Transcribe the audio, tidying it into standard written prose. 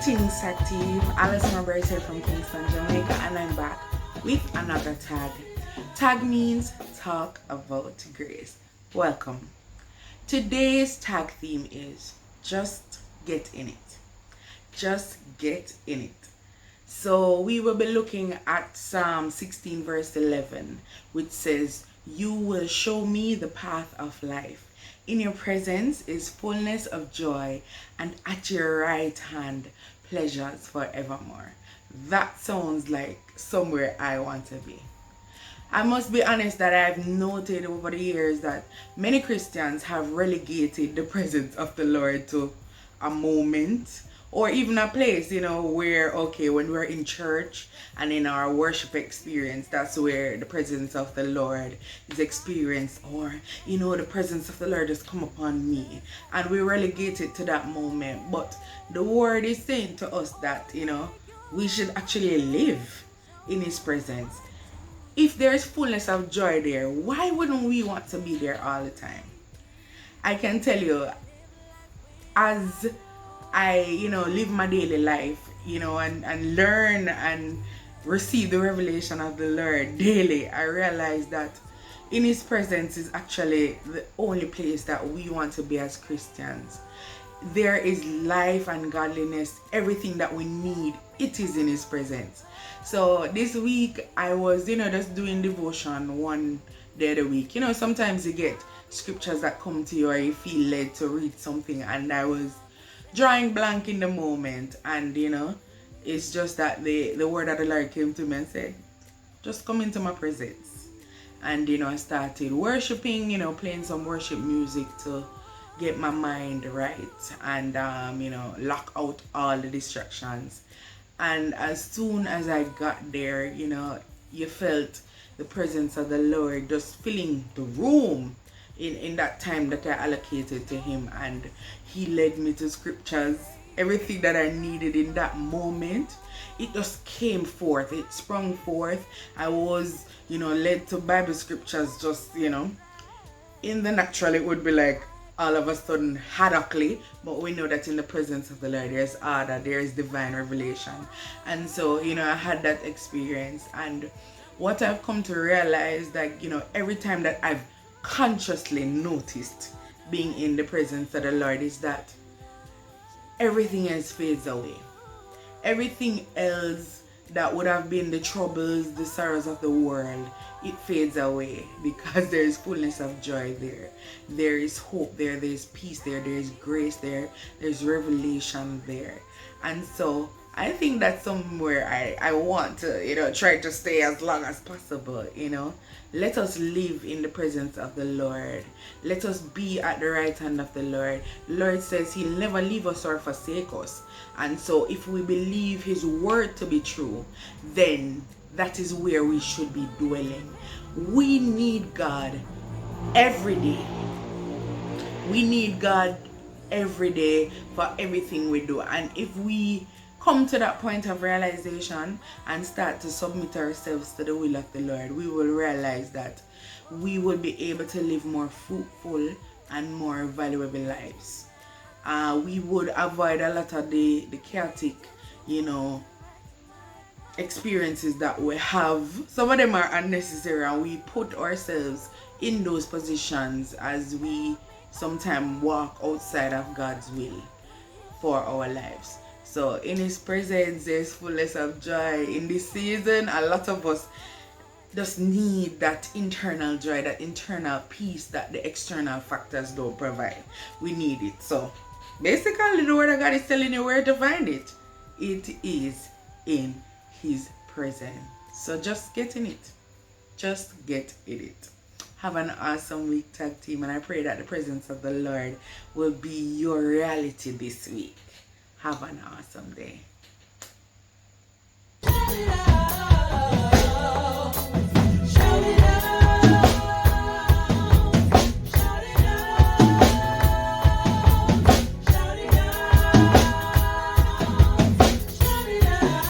Greetings, Active. Alison Roberts here from Kingston, Jamaica, and I'm back with another tag. Tag means talk about grace. Welcome. Today's tag theme is just get in it. Just get in it. So we will be looking at Psalm 16 verse 11, which says, "You will show me the path of life. In your presence is fullness of joy, and at your right hand pleasures forevermore." That sounds like somewhere I want to be. I must be honest that I've noted over the years that many Christians have relegated the presence of the Lord to a moment or even a place, where, okay, when we're in church and in our worship experience, that's where the presence of the Lord is experienced, or, the presence of the Lord has come upon me. And we relegate it to that moment. But the word is saying to us that, we should actually live in His presence. If there's fullness of joy there, why wouldn't we want to be there all the time? I can tell you, as I, live my daily life, and learn and receive the revelation of the Lord daily, I realize that in His presence is actually the only place that we want to be as Christians. There is life and godliness, everything that we need, it is in His presence. So this week I was, just doing devotion one day of the week. Sometimes you get scriptures that come to you or you feel led to read something, and I was drawing blank in the moment, and it's just that the word of the Lord came to me and said, just come into my presence. And I started worshiping, playing some worship music to get my mind right and lock out all the distractions. And as soon as I got there, you felt the presence of the Lord just filling the room in that time that I allocated to Him, and He led me to scriptures. Everything that I needed in that moment, it just came forth. It sprung forth. I was, led to Bible scriptures just, in the natural it would be like all of a sudden haddockly, but we know that in the presence of the Lord there's order, there's divine revelation. And so, I had that experience, and what I've come to realize that, every time that I've consciously noticed being in the presence of the Lord is that everything else fades away. Everything else that would have been the troubles, the sorrows of the world, it fades away, because there is fullness of joy there. There is hope there, there's peace there, there's grace there, there's revelation there. And so I think that's somewhere I want to, try to stay as long as possible, Let us live in the presence of the Lord. Let us be at the right hand of the Lord. The Lord says He'll never leave us or forsake us. And so if we believe His word to be true, then that is where we should be dwelling. We need God every day. We need God every day for everything we do. And if we come to that point of realization and start to submit ourselves to the will of the Lord, we will realize that we will be able to live more fruitful and more valuable lives. We would avoid a lot of the chaotic, experiences that we have. Some of them are unnecessary, and we put ourselves in those positions as we sometimes walk outside of God's will for our lives. So in His presence there's fullness of joy. In this season, a lot of us just need that internal joy, that internal peace that the external factors don't provide. We need it. So basically the word of God is telling you where to find it. It is in His presence. So just get in it. Just get in it. Have an awesome week, tag team, and I pray that the presence of the Lord will be your reality this week. Have an awesome day.